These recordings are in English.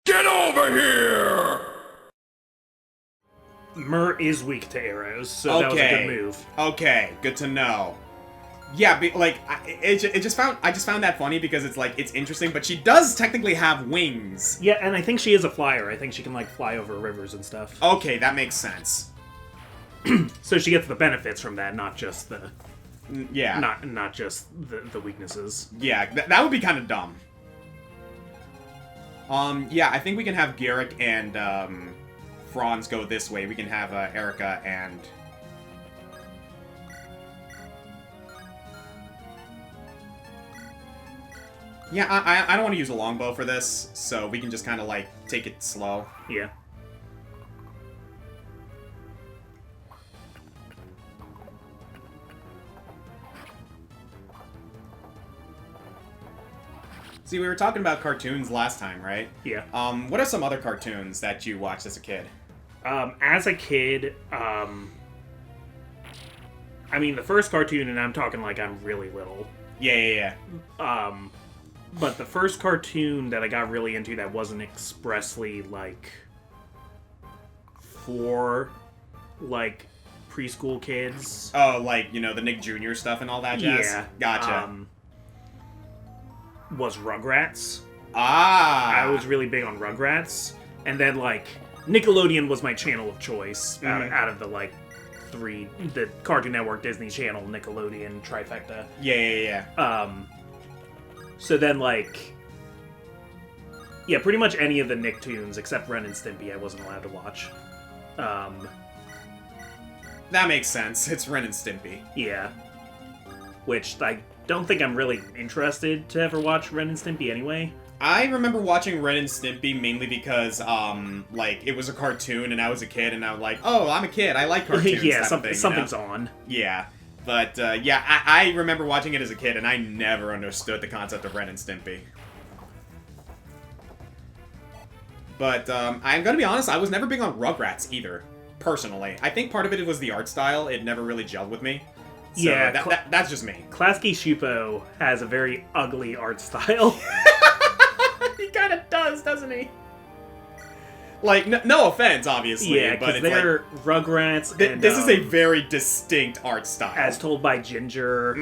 Get over here! Myrrh is weak to arrows, so that was a good move. Okay, good to know. Yeah, I just found that funny because it's like, it's interesting, but she does technically have wings. Yeah, and I think she is a flyer. I think she can, like, fly over rivers and stuff. Okay, that makes sense. So she gets the benefits from that, not just the... Yeah. Not just the weaknesses. Yeah, that would be kind of dumb. Yeah, I think we can have Garrick and, Franz go this way. We can have, Erica and... Yeah, I don't want to use a longbow for this, so we can just kind of, like, take it slow. Yeah. See, we were talking about cartoons last time, right? Yeah. What are some other cartoons that you watched as a kid? As a kid, I mean, the first cartoon, and I'm talking like I'm really little. Yeah. But the first cartoon that I got really into that wasn't expressly, like, for, like, preschool kids. Oh, like, you know, the Nick Jr. stuff and all that jazz? Yeah. Gotcha. Was Rugrats. Ah! I was really big on Rugrats. And then, like, Nickelodeon was my channel of choice out of the, like, three, the Cartoon Network, Disney Channel, Nickelodeon, trifecta. Yeah. So then, like, yeah, pretty much any of the Nicktoons except Ren and Stimpy I wasn't allowed to watch. That makes sense. It's Ren and Stimpy. Yeah. Which I don't think I'm really interested to ever watch Ren and Stimpy anyway. I remember watching Ren and Stimpy mainly because, like, it was a cartoon and I was a kid and I was like, oh, I'm a kid, I like cartoons. Yeah, something's on. Yeah. But, yeah, I remember watching it as a kid and I never understood the concept of Ren and Stimpy. But, I'm gonna be honest, I was never big on Rugrats either, personally. I think part of it was the art style, it never really gelled with me. So yeah, that's just me. Klasky Shupo has a very ugly art style. He kind of does, doesn't he? Like, no offense, obviously, yeah, but it's they're like... Rugrats, and, this is a very distinct art style. As told by Ginger.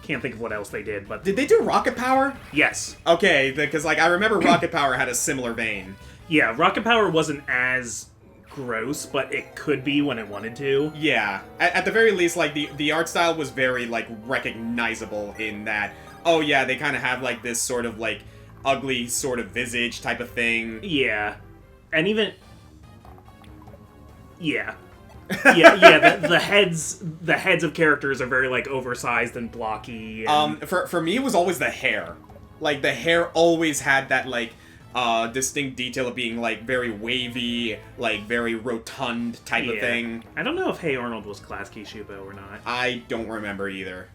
Can't think of what else they did, but... Did they do Rocket Power? Yes. Okay, because, like, I remember Rocket Power had a similar vein. Yeah, Rocket Power wasn't as gross, but it could be when it wanted to. Yeah. At the very least, like, the art style was very, like, recognizable in that, oh yeah, they kind of have, like, this sort of, like, ugly sort of visage type of thing. Yeah. And even... Yeah. The heads of characters are very, like, oversized and blocky. And... For me, it was always the hair. Like, the hair always had that, like, distinct detail of being, like, very wavy, like, very rotund type of thing. I don't know if Hey Arnold was Klasky Shupo or not. I don't remember either.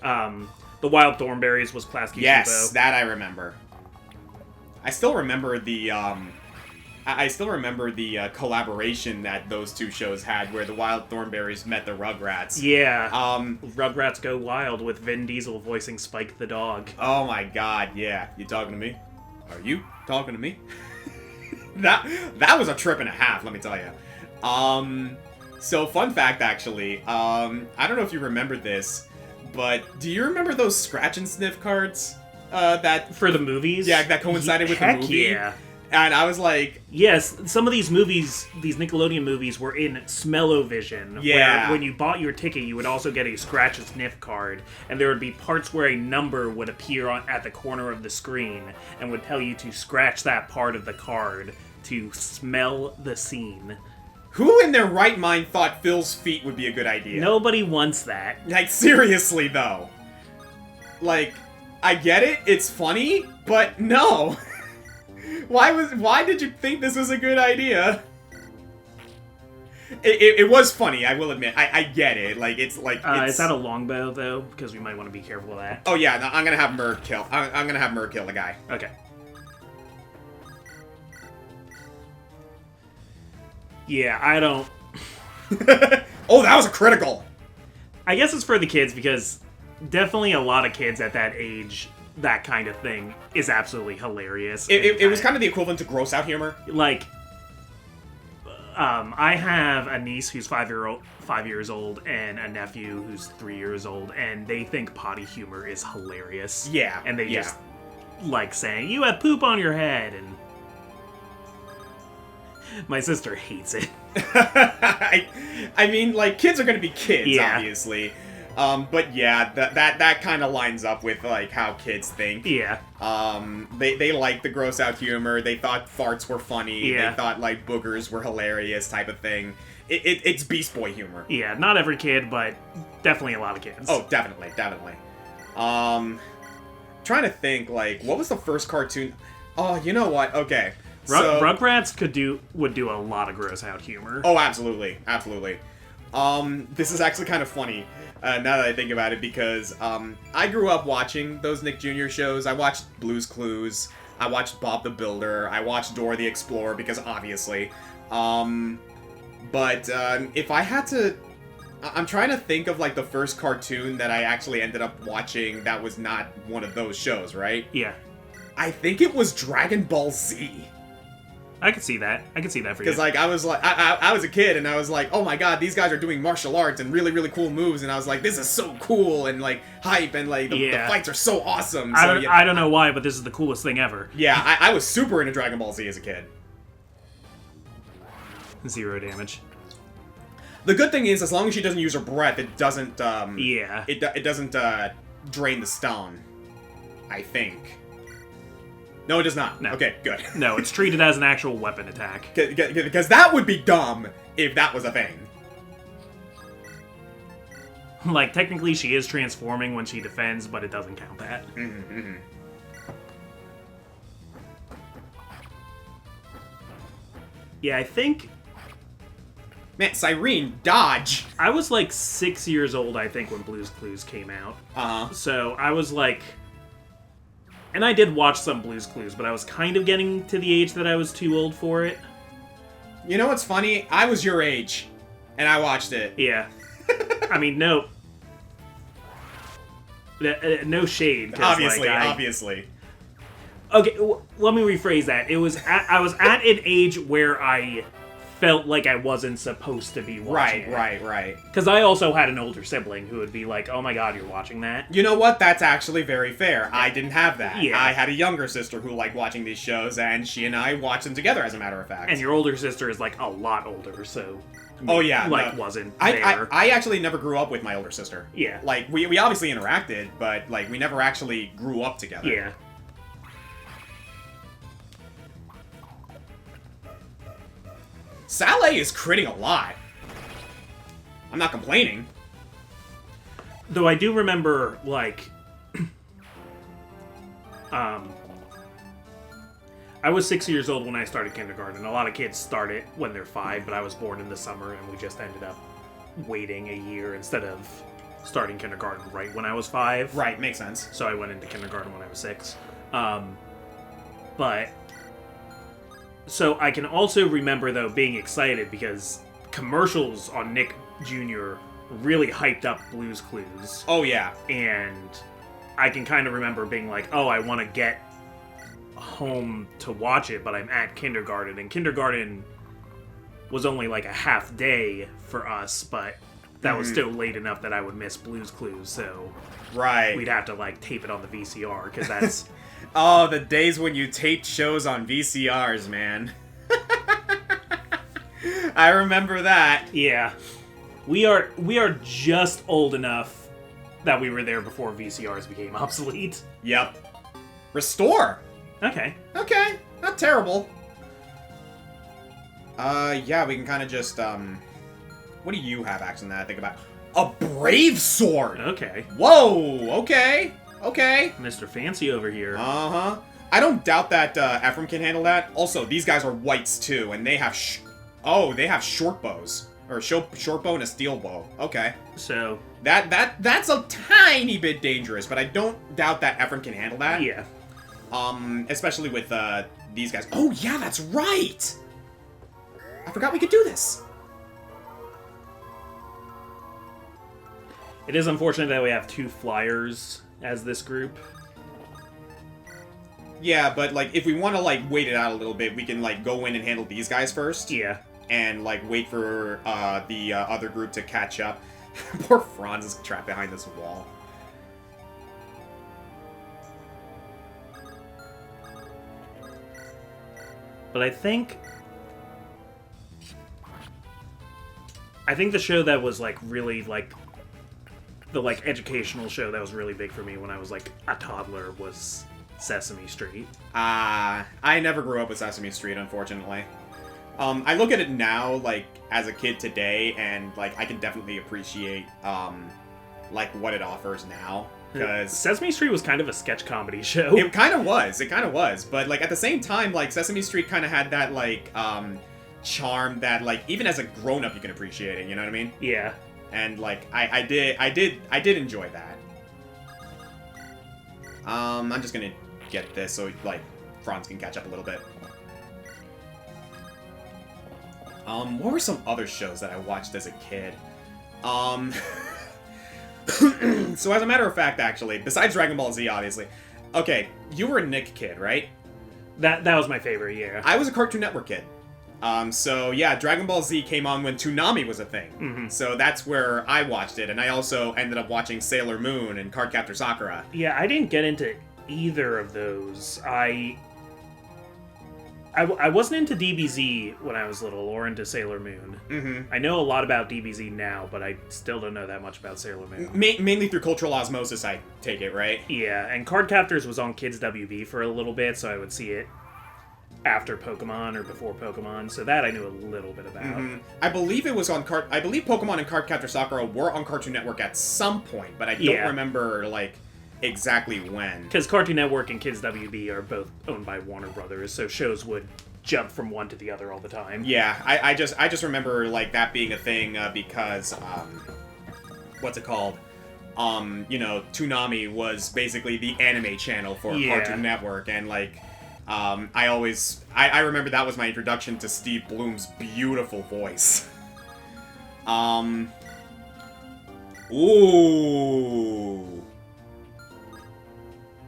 The Wild Thornberrys was Klasky Shupo. Yes, that I remember. I still remember the, collaboration that those two shows had where the Wild Thornberrys met the Rugrats. Yeah. Rugrats Go Wild with Vin Diesel voicing Spike the dog. Oh my god, yeah. You talking to me? Are you talking to me? that was a trip and a half, let me tell you. So fun fact, actually. I don't know if you remember this, but do you remember those scratch and sniff cards? That for the movies? Yeah, that coincided with the movie. Yeah. And I was like... Yes, some of these movies, these Nickelodeon movies, were in Smell-O-Vision. Yeah. Where when you bought your ticket, you would also get a scratch and sniff card. And there would be parts where a number would appear at the corner of the screen and would tell you to scratch that part of the card to smell the scene. Who in their right mind thought Phil's feet would be a good idea? Nobody wants that. Like, seriously, though. Like, I get it, it's funny, but no. Why did you think this was a good idea? It was funny, I will admit. I get it. Like, it's like... Is that a longbow, though? Because we might want to be careful of that. Oh, yeah, no, I'm gonna have Murr kill. I'm gonna have Murr kill the guy. Okay. Yeah, I don't... Oh, that was a critical! I guess it's for the kids, because definitely a lot of kids at that age that kind of thing is absolutely hilarious. It was kind of the equivalent to gross out humor. Like, I have a niece who's 5 years old and a nephew who's 3 years old, and they think potty humor is hilarious. Yeah. And they just like saying, "You have poop on your head," and my sister hates it. I mean, like, kids are gonna be kids, Yeah. obviously. But yeah, that kind of lines up with, like, how kids think. Yeah. They like the gross out humor. They thought farts were funny. Yeah. They thought, like, boogers were hilarious type of thing. It's Beast Boy humor. Yeah, not every kid, but definitely a lot of kids. Oh, definitely. Trying to think, like, what was the first cartoon? Oh, you know what? Okay. Rugrats would do a lot of gross out humor. Oh, absolutely. This is actually kind of funny, now that I think about it, because, I grew up watching those Nick Jr. shows. I watched Blue's Clues. I watched Bob the Builder. I watched Dora the Explorer, because obviously. But if I had to... I'm trying to think of, like, the first cartoon that I actually ended up watching that was not one of those shows, right? Yeah. I think it was Dragon Ball Z. I could see that. I could see that for you. Because, like, I was a kid, and I was like, oh my god, these guys are doing martial arts and really, really cool moves, and I was like, this is so cool, and, like, hype, and, like, the fights are so awesome. So, I don't know why, but this is the coolest thing ever. Yeah, I was super into Dragon Ball Z as a kid. 0 damage. The good thing is, as long as she doesn't use her breath, it doesn't, Yeah. It doesn't, drain the stone. I think. No, it does not. No. Okay, good. No, it's treated as an actual weapon attack. Because that would be dumb if that was a thing. Like, technically she is transforming when she defends, but it doesn't count that. Yeah, I think... Man, Cyrene, dodge! I was like 6 years old, I think, when Blue's Clues came out. Uh-huh. So I was like... And I did watch some Blue's Clues, but I was kind of getting to the age that I was too old for it. You know what's funny? I was your age, and I watched it. Yeah. I mean, no... No shade. Obviously, like, obviously. Okay, let me rephrase that. I was at an age where I felt like I wasn't supposed to be watching it. Right. Because I also had an older sibling who would be like, "Oh my god, you're watching that?" You know what? That's actually very fair. I didn't have that. Yeah. I had a younger sister who liked watching these shows, and she and I watched them together, as a matter of fact. And your older sister is like a lot older, so... Oh, yeah. Like, no. wasn't there. I actually never grew up with my older sister. Yeah. Like, we obviously interacted, but, like, we never actually grew up together. Yeah. Sade is critting a lot. I'm not complaining. Though I do remember, like... I was 6 years old when I started kindergarten. A lot of kids start it when they're 5, but I was born in the summer, and we just ended up waiting a year instead of starting kindergarten right when I was 5. Right, makes sense. So I went into kindergarten when I was 6. But... So I can also remember, though, being excited because commercials on Nick Jr. really hyped up Blue's Clues. Oh, yeah. And I can kind of remember being like, oh, I want to get home to watch it, but I'm at kindergarten. And kindergarten was only like a half day for us, but that was still late enough that I would miss Blue's Clues, so... Right. We'd have to, like, tape it on the VCR, because that's... Oh, the days when you taped shows on VCRs, man. I remember that. Yeah. We are just old enough that we were there before VCRs became obsolete. Yep. Restore! Okay. Okay, not terrible. Yeah, we can kind of just, what do you have, actually, that I think about? A Brave Sword! Okay. Whoa, okay. Okay. Mr. Fancy over here. Uh-huh. I don't doubt that Ephraim can handle that. Also, these guys are whites too, and they have they have short bows. Or a short bow and a steel bow. Okay. So that's a tiny bit dangerous, but I don't doubt that Ephraim can handle that. Yeah. Especially with these guys. Oh yeah, that's right! I forgot we could do this. It is unfortunate that we have 2 flyers as this group. Yeah, but, like, if we want to, like, wait it out a little bit, we can, like, go in and handle these guys first. Yeah. And, like, wait for the other group to catch up. Poor Franz is trapped behind this wall. But I think the show that was, like, really, like, the, like, educational show that was really big for me when I was, like, a toddler was Sesame Street. I never grew up with Sesame Street, unfortunately. I look at it now, like, as a kid today, and, like, I can definitely appreciate, like, what it offers now. Because Sesame Street was kind of a sketch comedy show. It kind of was. But, like, at the same time, like, Sesame Street kind of had that, like, charm that, like, even as a grown-up you can appreciate it, you know what I mean? Yeah. And, like, I did enjoy that. I'm just gonna get this so, like, Franz can catch up a little bit. What were some other shows that I watched as a kid? So as a matter of fact, actually, besides Dragon Ball Z, obviously. Okay, you were a Nick kid, right? That was my favorite, yeah. I was a Cartoon Network kid. So yeah, Dragon Ball Z came on when Toonami was a thing. Mm-hmm. So that's where I watched it, and I also ended up watching Sailor Moon and Cardcaptor Sakura. Yeah, I didn't get into either of those. I wasn't into DBZ when I was little, or into Sailor Moon. Mm-hmm. I know a lot about DBZ now, but I still don't know that much about Sailor Moon. Mainly through cultural osmosis, I take it, right? Yeah, and Cardcaptors was on Kids WB for a little bit, so I would see it after Pokemon or before Pokemon, so that I knew a little bit about. Mm-hmm. I believe it was on I believe Pokemon and Cardcaptor Sakura were on Cartoon Network at some point, but I don't remember, like, exactly when. Because Cartoon Network and Kids WB are both owned by Warner Brothers, so shows would jump from one to the other all the time. Yeah, I just remember, like, that being a thing because what's it called? You know, Toonami was basically the anime channel for Cartoon Network, and, like, I remember that was my introduction to Steve Bloom's beautiful voice. Ooh.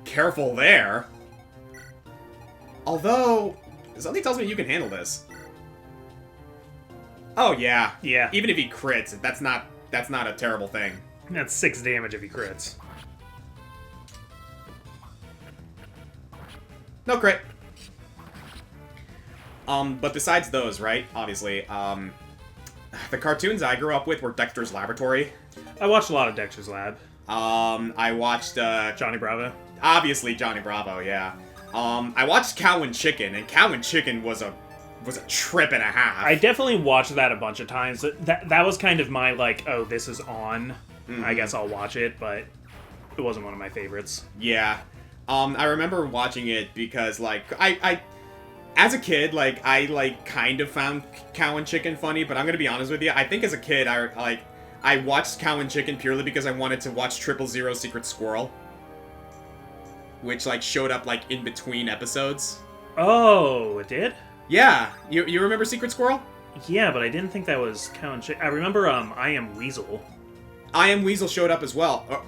Careful there. Although, something tells me you can handle this. Oh, yeah. Yeah. Even if he crits, that's not a terrible thing. That's 6 damage if he crits. No crit. But besides those, right? Obviously, the cartoons I grew up with were Dexter's Laboratory. I watched a lot of Dexter's Lab. I watched, Johnny Bravo. Obviously Johnny Bravo, yeah. I watched Cow and Chicken, and Cow and Chicken was a trip and a half. I definitely watched that a bunch of times. That was kind of my, like, oh, this is on. Mm-hmm. I guess I'll watch it, but it wasn't one of my favorites. Yeah. I remember watching it because, like, I as a kid, like, I, like, kind of found Cow and Chicken funny, but I'm gonna be honest with you, I think as a kid, I watched Cow and Chicken purely because I wanted to watch 000 Secret Squirrel, which, like, showed up, like, in between episodes. Oh, it did? Yeah. You remember Secret Squirrel? Yeah, but I didn't think that was Cow and Chicken. I remember, I Am Weasel. I Am Weasel showed up as well.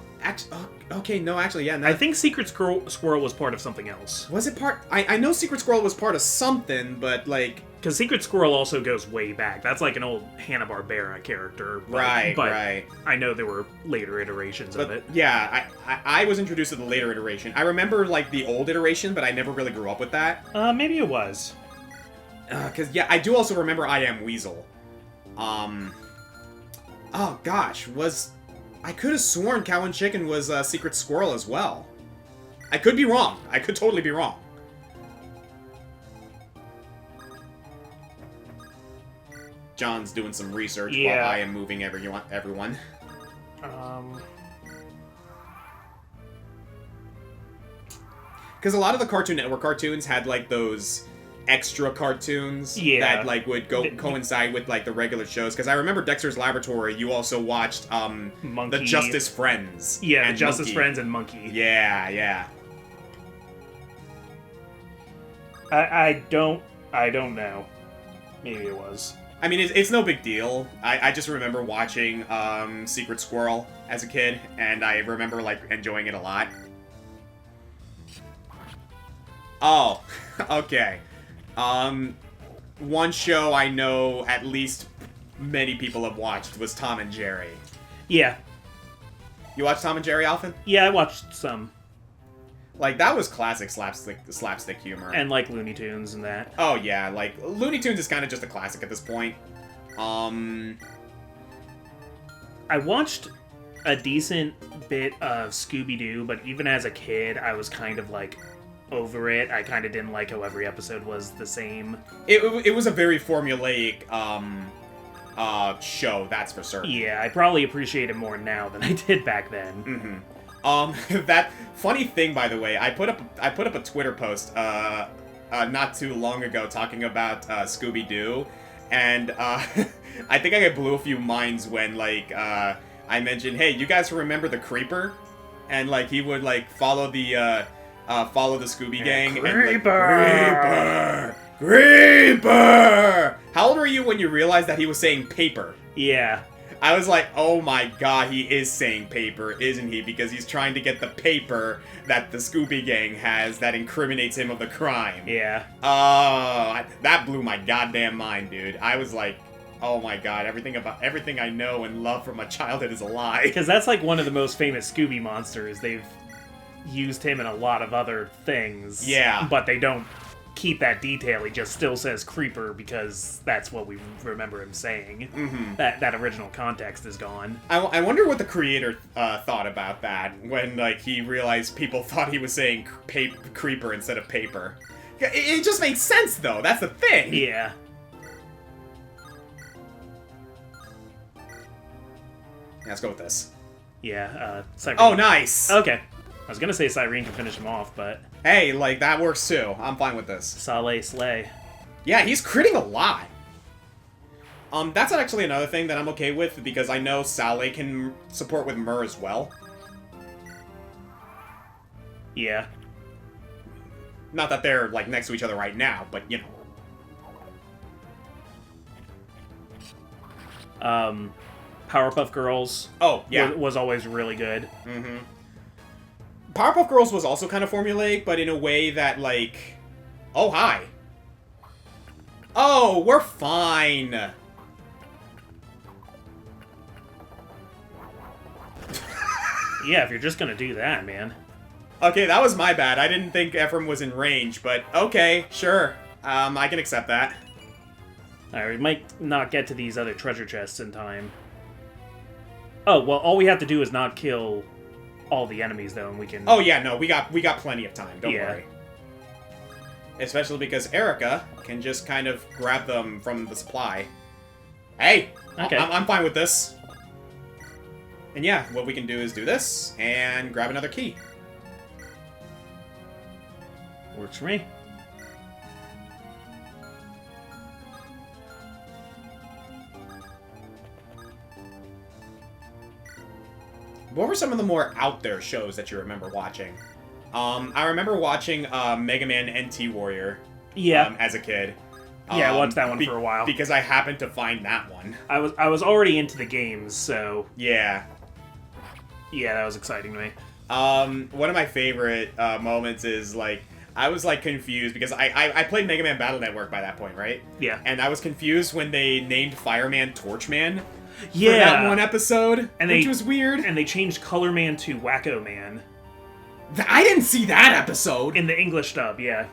Okay, no, actually, yeah. No. I think Secret Squirrel was part of something else. Was it part... I know Secret Squirrel was part of something, but, like... Because Secret Squirrel also goes way back. That's like an old Hanna-Barbera character. But Right. I know there were later iterations of it. Yeah, I was introduced to the later iteration. I remember, like, the old iteration, but I never really grew up with that. Maybe it was. Because, yeah, I do also remember I Am Weasel. Oh, gosh, I could have sworn Cow and Chicken was Secret Squirrel as well. I could be wrong. I could totally be wrong. John's doing some research while I am moving everyone. Because a lot of the Cartoon Network cartoons had, like, those extra cartoons that, like, would coincide with, like, the regular shows. Because I remember Dexter's Laboratory, you also watched Monkey. the Justice Friends. Yeah, and the Justice Monkey. Friends and Monkey. Yeah. I don't know. Maybe it was. I mean, it's no big deal. I just remember watching Secret Squirrel as a kid, and I remember, like, enjoying it a lot. Oh, okay. One show I know at least many people have watched was Tom and Jerry. Yeah. You watch Tom and Jerry often? Yeah, I watched some. Like, that was classic slapstick humor. And, like, Looney Tunes and that. Oh, yeah, like, Looney Tunes is kind of just a classic at this point. I watched a decent bit of Scooby-Doo, but even as a kid, I was kind of, like, over it. I kind of didn't like how every episode was the same. It was a very formulaic, show, that's for certain. Yeah, I probably appreciate it more now than I did back then. That funny thing, by the way, I put up a Twitter post not too long ago talking about Scooby-Doo, and I think I blew a few minds when like I mentioned, hey, you guys remember the Creeper, and like he would like follow the Scooby Gang. Creeper! Creeper! How old were you when you realized that he was saying paper? Yeah. I was like, oh my god, he is saying paper, isn't he? Because he's trying to get the paper that the Scooby Gang has that incriminates him of the crime. Yeah. That blew my goddamn mind, dude. I was like, oh my god, everything I know and love from my childhood is a lie. Because that's like one of the most famous Scooby monsters. They've used him in a lot of other things. Yeah. But they don't keep that detail. He just still says Creeper because that's what we remember him saying. That original context is gone. I wonder what the creator thought about that when like he realized people thought he was saying creeper instead of paper. It just makes sense though. That's the thing. Yeah. Let's go with this. Yeah. Cyrene. Oh, nice. Okay. I was gonna say Cyrene can finish him off, but Hey, like that works too. I'm fine with this. Sade Slay. Yeah, he's critting a lot. That's actually another thing that I'm okay with because I know Sale can support with Myrrh as well. Yeah. Not that they're like next to each other right now, but you know. Powerpuff Girls. Oh, yeah. Was always really good. Powerpuff Girls was also kind of formulaic, but in a way that, like... Oh, hi. Oh, we're fine. Yeah, if you're just gonna do that, man. Okay, that was my bad. I didn't think Ephraim was in range, but okay, sure. I can accept that. Alright, we might not get to these other treasure chests in time. Oh, well, all we have to do is not kill all the enemies, though, and we can... Oh, yeah, no, we got plenty of time, don't Yeah. worry. Especially because Erica can just kind of grab them from the supply. Hey! Okay. I'm fine with this. And yeah, what we can do is do this, and grab another key. Works for me. What were some of the more out there shows that you remember watching? I remember watching Mega Man NT Warrior. Yeah. As a kid. Yeah, I watched that one for a while. Because I happened to find that one. I was already into the games, so Yeah. yeah, that was exciting to me. One of my favorite moments is like I was like confused because I played Mega Man Battle Network by that point, right? Yeah. And I was confused when they named Fireman Torchman. Yeah. For that one episode, And which was weird. And they changed Color Man to Wacko Man. I didn't see that episode. In the English dub, yeah.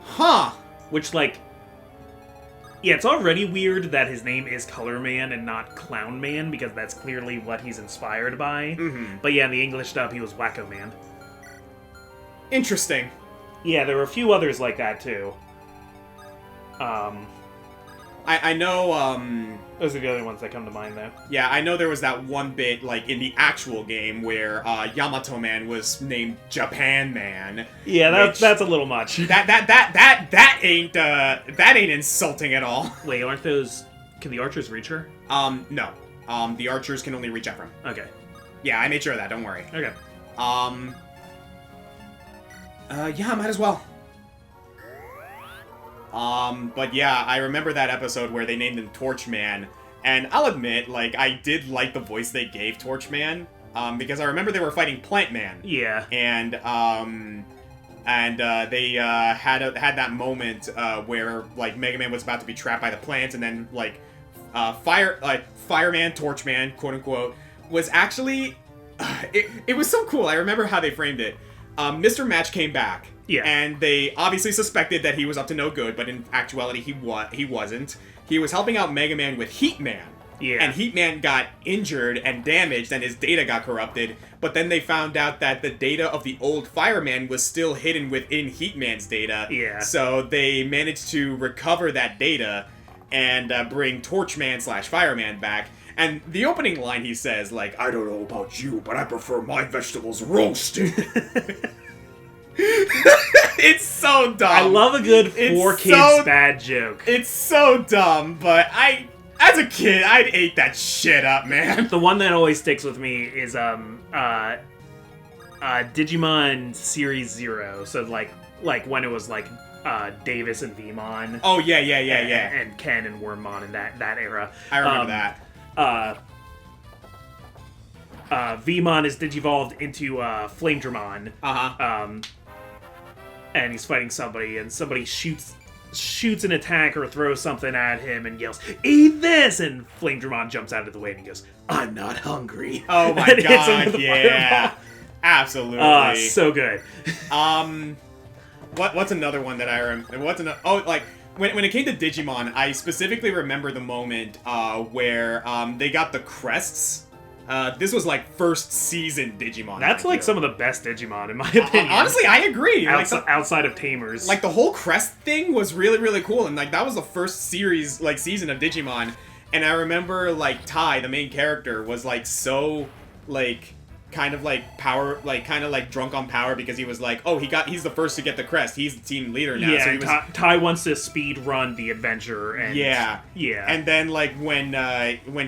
Huh. Which, like... Yeah, it's already weird that his name is Color Man and not Clown Man, because that's clearly what he's inspired by. But yeah, in the English dub, he was Wacko Man. Interesting. Yeah, there were a few others like that, too. I know, Those are the other ones that come to mind, though. Yeah, I know there was that one bit, like, in the actual game where Yamato Man was named Japan Man. Yeah, that's a little much. That ain't insulting at all. Wait, aren't those... Can the archers reach her? No. The archers can only reach Ephraim. Okay. Yeah, I made sure of that, don't worry. Okay. Yeah, might as well. But yeah, I remember that episode where they named him Torchman, and I'll admit, like, I did like the voice they gave Torchman, because I remember they were fighting Plant Man. Yeah. And, And they had that moment where like Mega Man was about to be trapped by the plants, and then like Fireman, Torchman, quote unquote, was actually it was so cool. I remember how they framed it. Mr. Match came back. Yeah. And they obviously suspected that he was up to no good, but in actuality he wasn't. He was helping out Mega Man with Heat Man. Yeah. And Heat Man got injured and damaged, and his data got corrupted. But then they found out that the data of the old Fireman was still hidden within Heat Man's data. Yeah. So they managed to recover that data and bring Torchman / Fireman back. And the opening line he says, like, I don't know about you, but I prefer my vegetables roasted. It's so dumb. I love a good for kids bad joke. It's so dumb, but as a kid, I'd ate that shit up, man. The one that always sticks with me is Digimon Series 0. So like when it was like Davis and Vmon. Oh yeah. And Ken and Wormmon in that era. I remember that. Vmon is digivolved into Flamedramon. And he's fighting somebody, and somebody shoots an attack or throws something at him and yells, "Eat this!" And Flamedramon jumps out of the way and he goes, "I'm not hungry." Oh my and god, yeah. Absolutely. So good. What's another one that I remember? Oh, like, when it came to Digimon, I specifically remember the moment where they got the crests. This was like first season Digimon. That's like some of the best Digimon, in my opinion. Honestly, I agree. Outside of Tamers. Like, the whole crest thing was really, really cool. And like, that was the first series, like, season of Digimon. And I remember, like, Tai, the main character, was like so, like, kind of like power, like kind of like drunk on power, because he was like, oh, he's the first to get the crest. He's the team leader now. Yeah, so he was... Tai wants to speed run the adventure. And yeah. And then like when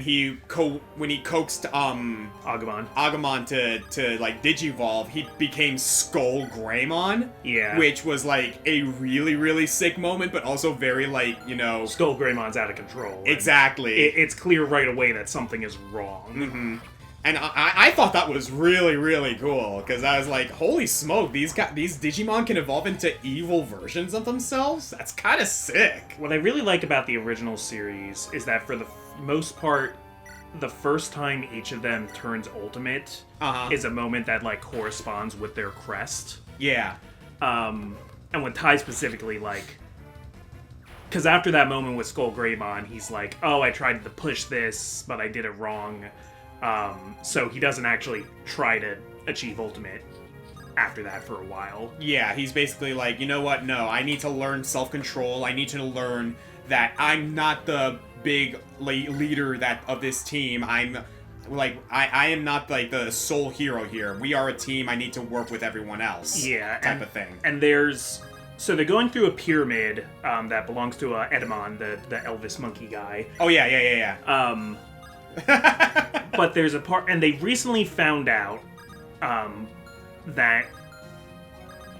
he coaxed Agumon to like digivolve, he became Skull Greymon. Yeah. Which was like a really, really sick moment, but also very like, you know, Skull Greymon's out of control. Exactly. It's clear right away that something is wrong. Mm-hmm. And I thought that was really, really cool, because I was like, holy smoke, these Digimon can evolve into evil versions of themselves? That's kind of sick. What I really like about the original series is that for the most part, the first time each of them turns ultimate is a moment that like corresponds with their crest. Yeah. And with Tai specifically, like, because after that moment with Skull Greymon, he's like, oh, I tried to push this, but I did it wrong. So he doesn't actually try to achieve ultimate after that for a while. Yeah, he's basically like, you know what, no, I need to learn self-control, I need to learn that I'm not the big leader of this team, I'm, like, I am not, like, the sole hero here, we are a team, I need to work with everyone else. Yeah. Type of thing. And so they're going through a pyramid, that belongs to Edamon, the Elvis monkey guy. Oh, yeah. But there's a part, and they recently found out that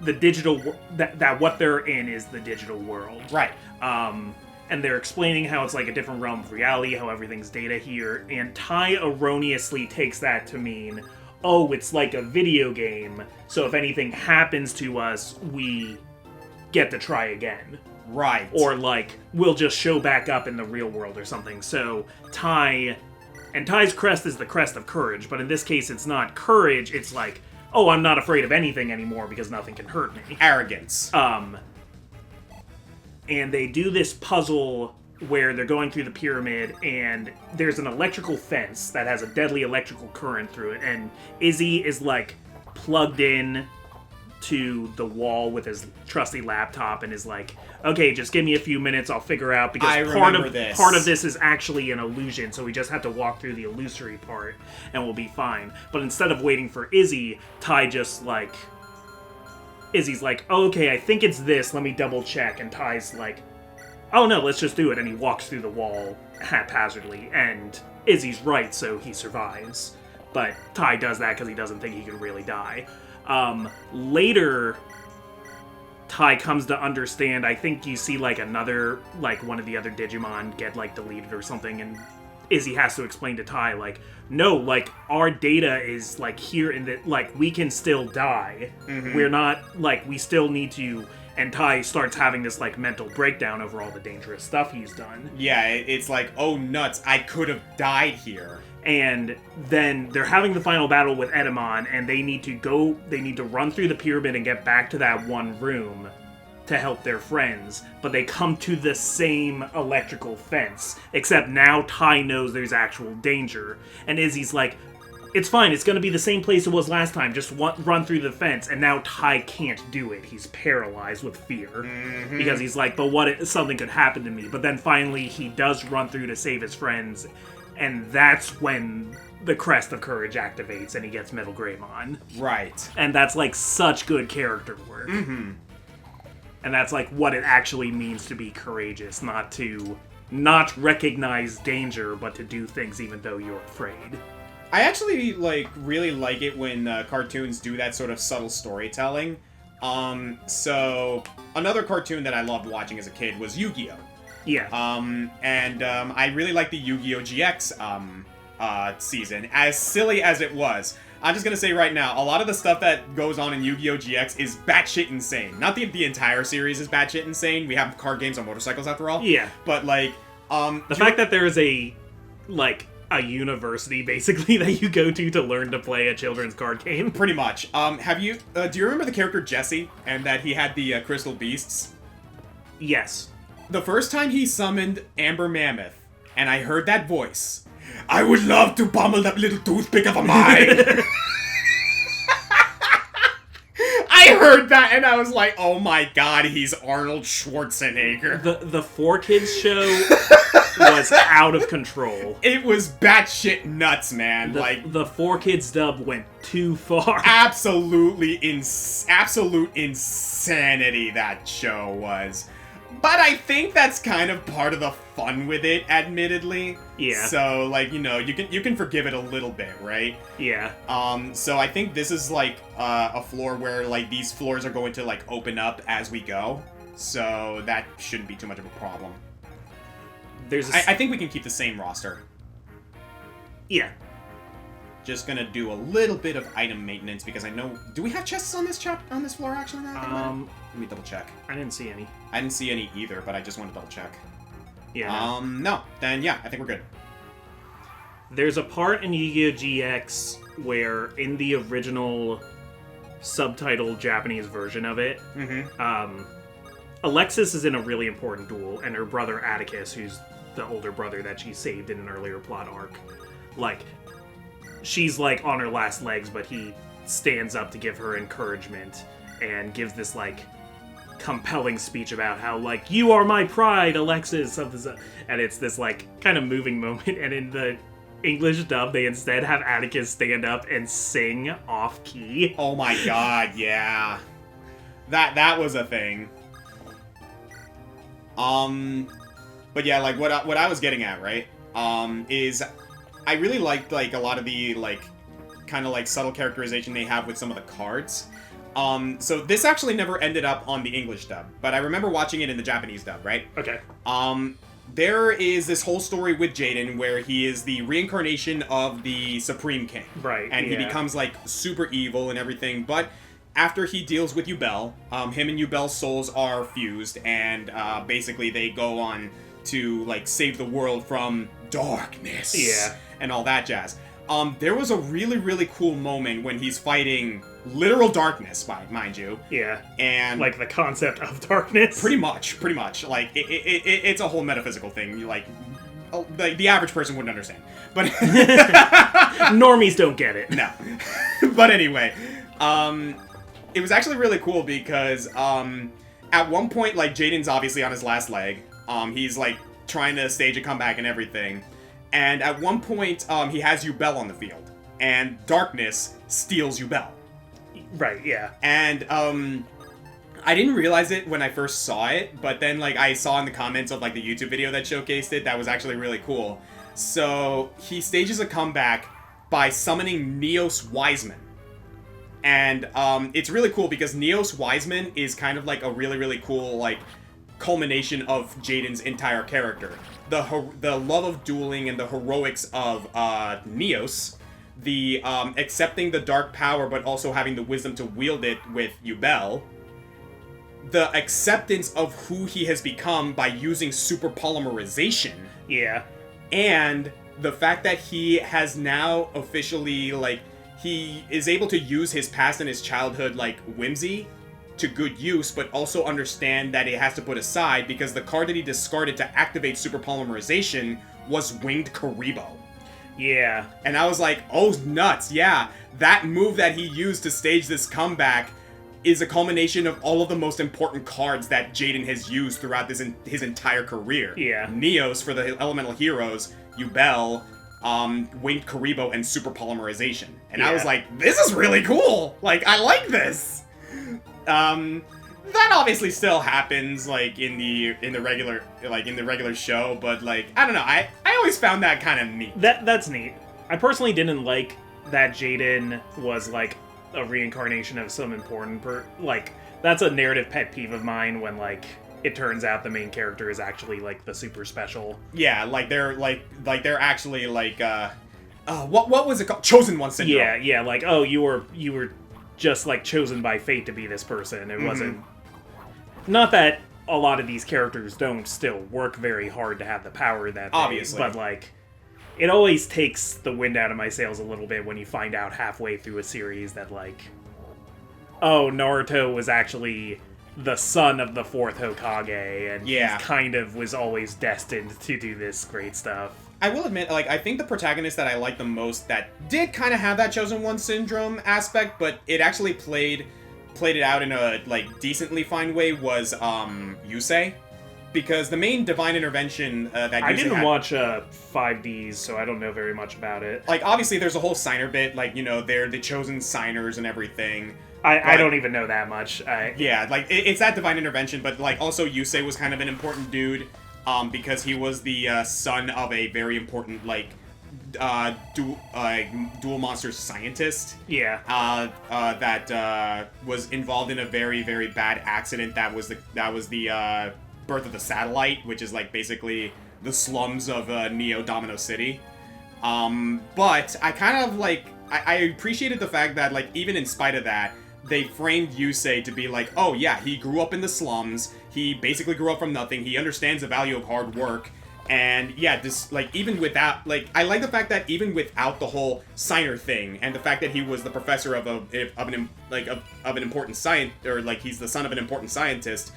the digital that what they're in is the digital world, right? And they're explaining how it's like a different realm of reality, how everything's data here, and Tai erroneously takes that to mean, oh, it's like a video game, so if anything happens to us, we get to try again. Right. Or like, we'll just show back up in the real world or something. So Tai's crest is the crest of courage, but in this case it's not courage, it's like, oh, I'm not afraid of anything anymore because nothing can hurt me. Arrogance. And they do this puzzle where they're going through the pyramid, and there's an electrical fence that has a deadly electrical current through it, and Izzy is like plugged in to the wall with his trusty laptop and is like, okay, just give me a few minutes, I'll figure out, because part of this is actually an illusion, so we just have to walk through the illusory part and we'll be fine. But instead of waiting for Izzy, Tai just like, Izzy's like, oh, okay, I think it's this, let me double check, and Tai's like, oh no, let's just do it, and he walks through the wall haphazardly, and Izzy's right, so he survives. But Tai does that because he doesn't think he can really die. Later, Tai comes to understand, I think you see, like, one of the other Digimon get, like, deleted or something, and Izzy has to explain to Tai, like, no, like, our data is, like, here in the, like, we can still die. We're not, like, we still need to, and Tai starts having this, like, mental breakdown over all the dangerous stuff he's done. Yeah, it's like, oh nuts, I could have died here. And then they're having the final battle with Edamon, and they need to run through the pyramid and get back to that one room to help their friends, but they come to the same electrical fence, except now Tai knows there's actual danger, and Izzy's like, it's fine, it's gonna be the same place it was last time, just run through the fence, and now Tai can't do it. He's paralyzed with fear, because he's like, but what if something could happen to me? But then finally he does run through to save his friends, and that's when the Crest of Courage activates, and he gets Metal Greymon. Right. And that's, like, such good character work. And that's, like, what it actually means to be courageous, not recognize danger, but to do things even though you're afraid. I actually, like, really like it when cartoons do that sort of subtle storytelling. So, another cartoon that I loved watching as a kid was Yu-Gi-Oh! Yeah. I really like the Yu-Gi-Oh! GX, season, as silly as it was. I'm just gonna say right now, a lot of the stuff that goes on in Yu-Gi-Oh! GX is batshit insane. Not the entire series is batshit insane. We have card games on motorcycles after all. Yeah. But, like, the fact that there is a university, basically, that you go to learn to play a children's card game. Pretty much. Do you remember the character Jesse, and that he had the Crystal Beasts? Yes. The first time he summoned Amber Mammoth, and I heard that voice, I would love to pummel that little toothpick of a mine. I heard that, and I was like, oh my god, he's Arnold Schwarzenegger. The 4Kids show was out of control. It was batshit nuts, man. The 4Kids dub went too far. Absolute insanity that show was. But I think that's kind of part of the fun with it, admittedly. Yeah. So, like, you can forgive it a little bit, right? Yeah. So I think this is, like, a floor where, like, these floors are going to, like, open up as we go. So that shouldn't be too much of a problem. I think we can keep the same roster. Yeah. Just gonna do a little bit of item maintenance because I know... Do we have chests on this floor, actually? Let me double check. I didn't see any. I didn't see any either, but I just want to double check. Yeah. No. Then, yeah, I think we're good. There's a part in Yu-Gi-Oh! GX where, in the original subtitled Japanese version of it, Alexis is in a really important duel, and her brother Atticus, who's the older brother that she saved in an earlier plot arc, like, she's, like, on her last legs, but he stands up to give her encouragement and gives this, like, compelling speech about how, like, you are my pride, Alexis, something, and it's this, like, kind of moving moment, and in the English dub, they instead have Atticus stand up and sing off-key. Oh my god, yeah. That was a thing. But yeah, like, what I was getting at, right, is I really liked, like, a lot of the, like, kind of, like, subtle characterization they have with some of the cards. So this actually never ended up on the English dub, but I remember watching it in the Japanese dub, right? Okay. There is this whole story with Jaden where he is the reincarnation of the Supreme King. Right, And he becomes, like, super evil and everything, but after he deals with Yubel, him and Yubel's souls are fused, and basically they go on to, like, save the world from darkness. Yeah. And all that jazz. There was a really, really cool moment when he's fighting literal darkness, mind you. Yeah. And like the concept of darkness. Pretty much. Like, it's a whole metaphysical thing. You, like the average person wouldn't understand. But normies don't get it. No. But anyway, it was actually really cool because at one point, like, Jaden's obviously on his last leg. He's, like, trying to stage a comeback and everything. And at one point, he has Yubel on the field. And darkness steals Yubel. Right, yeah. And, I didn't realize it when I first saw it, but then, like, I saw in the comments of, like, the YouTube video that showcased it, that was actually really cool. So, he stages a comeback by summoning Neos Wiseman. And, it's really cool because Neos Wiseman is kind of, like, a really, really cool, like, culmination of Jaiden's entire character. The love of dueling and the heroics of Neos, the accepting the dark power but also having the wisdom to wield it with Yubel, the acceptance of who he has become by using super polymerization. Yeah. And the fact that he has now officially, like, he is able to use his past and his childhood, like, whimsy to good use, but also understand that it has to put aside because the card that he discarded to activate super polymerization was Winged Karibo. Yeah. And I was like, oh, nuts, yeah. That move that he used to stage this comeback is a culmination of all of the most important cards that Jaden has used throughout his entire career. Yeah. Neos for the elemental heroes, Yubel, Winged Karibo, and Super Polymerization. And I was like, this is really cool! Like, I like this! That obviously still happens, like, in the regular show, but, like, I don't know, I always found that kind of neat. That's neat. I personally didn't like that Jaden was, like, a reincarnation of some important that's a narrative pet peeve of mine when, like, it turns out the main character is actually, like, the super special. Yeah, they're actually, what was it called? Chosen One syndrome. Yeah, like, oh, you were just, like, chosen by fate to be this person. It wasn't... Not that a lot of these characters don't still work very hard to have the power that they... Obviously. But, like... It always takes the wind out of my sails a little bit when you find out halfway through a series that, like, oh, Naruto was actually the son of the fourth Hokage, and he kind of was always destined to do this great stuff. I will admit, like, I think the protagonist that I like the most that did kind of have that Chosen One syndrome aspect, but it actually played it out in a, like, decently fine way was, Yusei. Because the main divine intervention that Yusei I didn't had, watch 5Ds, so I don't know very much about it. Like, obviously, there's a whole signer bit, like, you know, they're the chosen signers and everything. I don't even know that much. Yeah, like, it's that divine intervention, but, like, also Yusei was kind of an important dude, because he was the son of a very important, like, dual monster scientist. Yeah. That was involved in a very, very bad accident. That was the birth of the satellite, which is, like, basically the slums of Neo Domino City. But I kind of, like, I appreciated the fact that, like, even in spite of that, they framed Yusei to be like, oh yeah, he grew up in the slums, he basically grew up from nothing, he understands the value of hard work, and yeah, this, like, even without, like, I like the fact that even without the whole signer thing, and the fact that he was the professor of an important science, or, like, he's the son of an important scientist,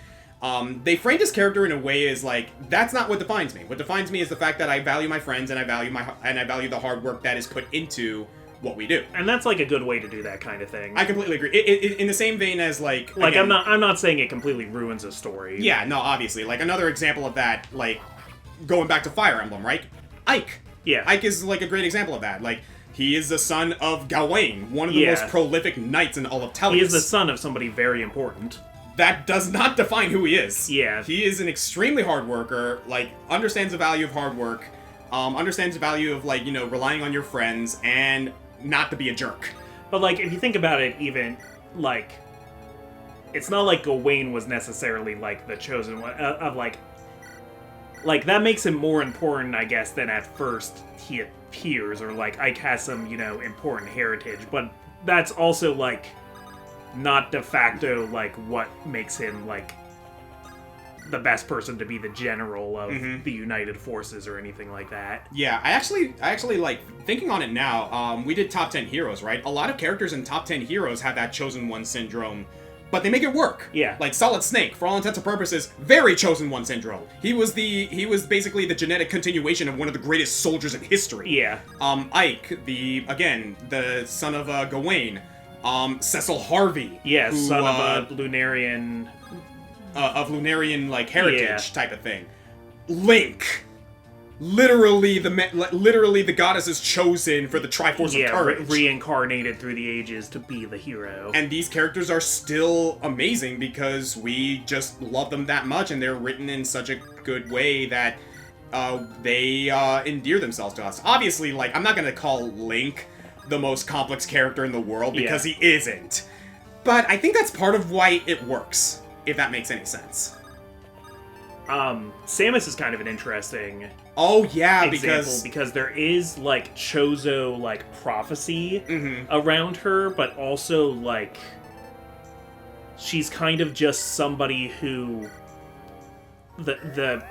they framed his character in a way as, like, that's not what defines me. What defines me is the fact that I value my friends, and I value the hard work that is put into what we do. And that's, like, a good way to do that kind of thing. I completely agree. In the same vein as, like... Again, I'm not saying it completely ruins a story. Yeah, no, obviously. Like, another example of that, like, going back to Fire Emblem, right? Ike. Yeah. Ike is, like, a great example of that. Like, he is the son of Gawain, one of the most prolific knights in all of Tellius. He is the son of somebody very important. That does not define who he is. Yeah. He is an extremely hard worker, like, understands the value of hard work, understands the value of, like, you know, relying on your friends, and not to be a jerk. But, like, if you think about it, even, like, it's not like Gawain was necessarily, like, the chosen one, like, that makes him more important, I guess, than at first he appears, or, like, Ike has some, you know, important heritage, but that's also, like, not de facto, like, what makes him, like, the best person to be the general of the United Forces or anything like that. Yeah, I actually like, thinking on it now, we did top 10 heroes, right? A lot of characters in top 10 heroes have that Chosen One syndrome, but they make it work. Yeah. Like, Solid Snake, for all intents and purposes, very Chosen One syndrome. He was basically the genetic continuation of one of the greatest soldiers in history. Yeah. Ike, the son of Gawain. Cecil Harvey. Yeah, son of a Lunarian... of Lunarian, like, heritage type of thing. Link. Literally the goddess is chosen for the Triforce of Courage. Reincarnated through the ages to be the hero. And these characters are still amazing because we just love them that much, and they're written in such a good way that they endear themselves to us. Obviously, like, I'm not gonna call Link the most complex character in the world, because he isn't. But I think that's part of why it works, if that makes any sense. Samus is kind of an interesting Oh yeah, example because there is like Chozo like prophecy around her, but also like she's kind of just somebody who the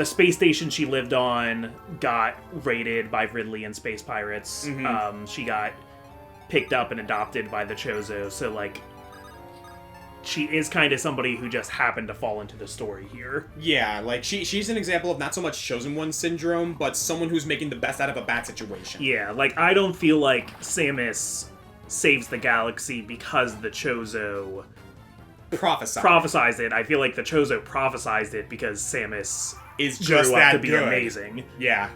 space station she lived on got raided by Ridley and space pirates. She got picked up and adopted by the Chozo, so like she is kind of somebody who just happened to fall into the story here. Yeah, like she's an example of not so much Chosen One syndrome, but someone who's making the best out of a bad situation. Yeah, like I don't feel like Samus saves the galaxy because the Chozo prophesized it. I feel like the Chozo prophesized it because Samus is just grew up that to be good. amazing. Yeah.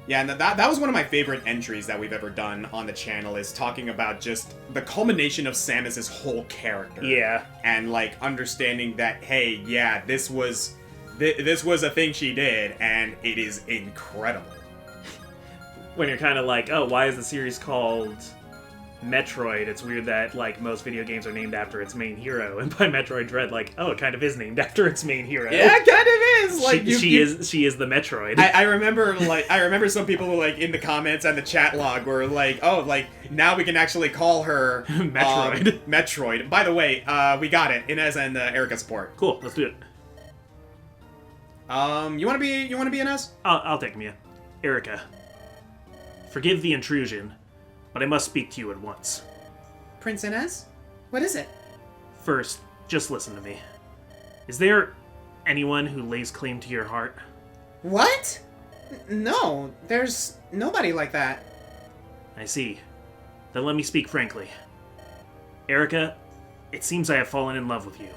Yeah, and that was one of my favorite entries that we've ever done on the channel, is talking about just the culmination of Samus's whole character. Yeah. And, like, understanding that, hey, yeah, this was a thing she did, and it is incredible. When you're kind of like, oh, why is the series called Metroid? It's weird that, like, most video games are named after its main hero, and by Metroid Dread, like, oh, it kind of is named after its main hero. Yeah, it kind of is. Like she is the Metroid. I remember some people were like in the comments and the chat log were like, oh, like now we can actually call her Metroid. Metroid. By the way, we got it. Inez and Erica support. Cool, let's do it. You wanna be Inez? I'll take Mia. Erica, forgive the intrusion, but I must speak to you at once. Prince Inez? What is it? First, just listen to me. Is there anyone who lays claim to your heart? What? No, there's nobody like that. I see. Then let me speak frankly. Erica, it seems I have fallen in love with you.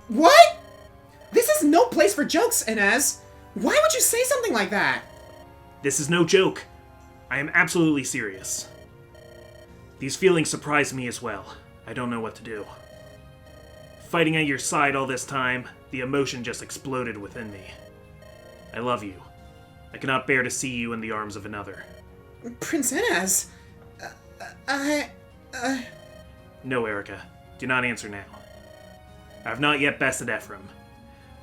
What? This is no place for jokes, Inez. Why would you say something like that? This is no joke. I am absolutely serious. These feelings surprise me as well. I don't know what to do. Fighting at your side all this time, the emotion just exploded within me. I love you. I cannot bear to see you in the arms of another. Prince Inez? No, Erica. Do not answer now. I have not yet bested Ephraim.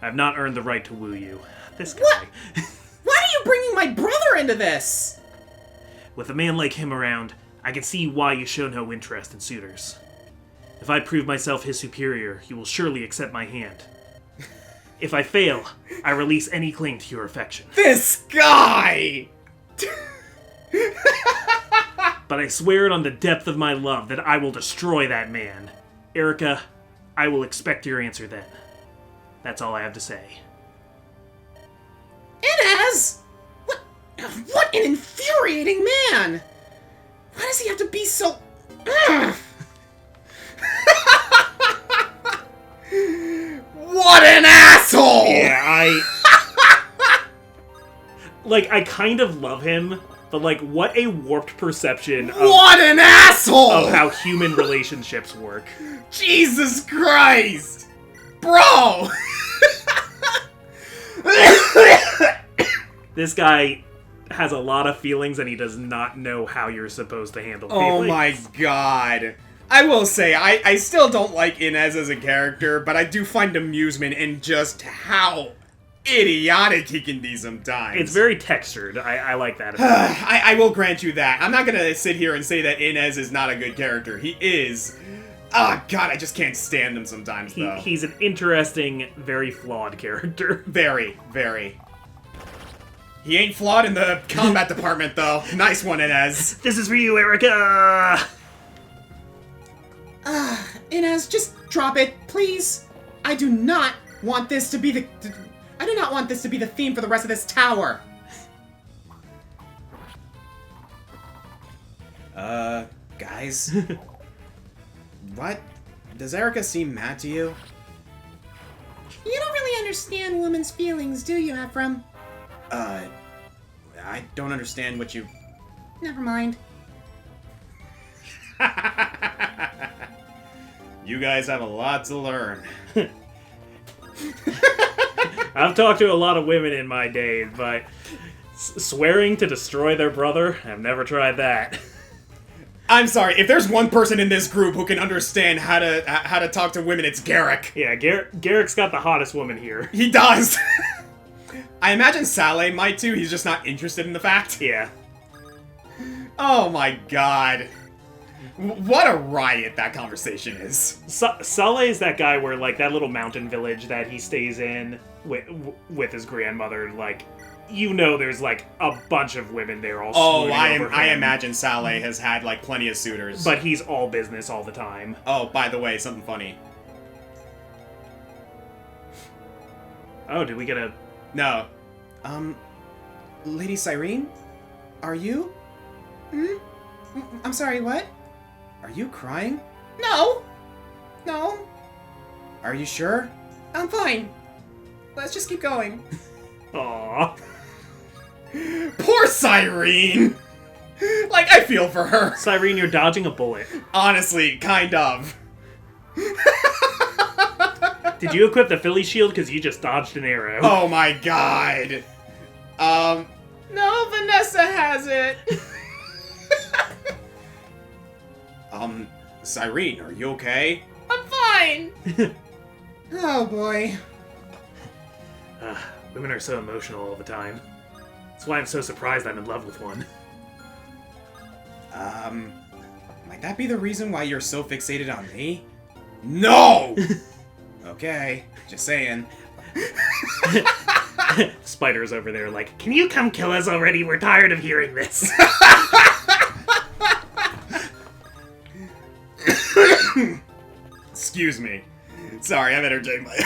I have not earned the right to woo you. This guy. What? Why are you bringing my brother into this? With a man like him around, I can see why you show no interest in suitors. If I prove myself his superior, you will surely accept my hand. If I fail, I release any claim to your affection. This guy! But I swear it on the depth of my love that I will destroy that man. Erica, I will expect your answer then. That's all I have to say. Inez! What an infuriating man! Why does he have to be so... What an asshole! Yeah, I kind of love him, but, like, what a warped perception of, What an asshole! of how human relationships work. Jesus Christ! Bro! This guy has a lot of feelings, and he does not know how you're supposed to handle feelings. Oh my god. I will say, I still don't like Inez as a character, but I do find amusement in just how idiotic he can be sometimes. It's very textured. I like that. I will grant you that. I'm not gonna sit here and say that Inez is not a good character. He is. Oh god, I just can't stand him sometimes, though. He's an interesting, very flawed character. Very, very. He ain't flawed in the combat department, though. Nice one, Inez. This is for you, Erica! Inez, just drop it, please. I do not want this to be the... I do not want this to be the theme for the rest of this tower. Guys? What? Does Erica seem mad to you? You don't really understand women's feelings, do you, Ephraim? I don't understand what you... Never mind. You guys have a lot to learn. I've talked to a lot of women in my day, but swearing to destroy their brother, I've never tried that. I'm sorry. If there's one person in this group who can understand how to talk to women, it's Garrick. Yeah, Garrick's got the hottest woman here. He does. I imagine Sade might too. He's just not interested in the fact. Yeah. Oh my god. What a riot that conversation is. Sade is that guy where, like, that little mountain village that he stays in with his grandmother, like, you know there's, like, a bunch of women there all swooning over him. I imagine Sade has had, like, plenty of suitors. But he's all business all the time. Oh, by the way, something funny. Oh, did we get a... No. Lady Cyrene? Are you? I'm sorry, what? Are you crying? No! No. Are you sure? I'm fine. Let's just keep going. Aww. Poor Cyrene! Like, I feel for her. Cyrene, you're dodging a bullet. Honestly, kind of. Did you equip the Philly shield? Because you just dodged an arrow. Oh my god. No, Vanessa has it. Cyrene, are you okay? I'm fine. Oh boy. Women are so emotional all the time. That's why I'm so surprised I'm in love with one. Might that be the reason why you're so fixated on me? No! Okay, just saying. Spider's over there like, can you come kill us already? We're tired of hearing this. Excuse me. Sorry, I'm entertained by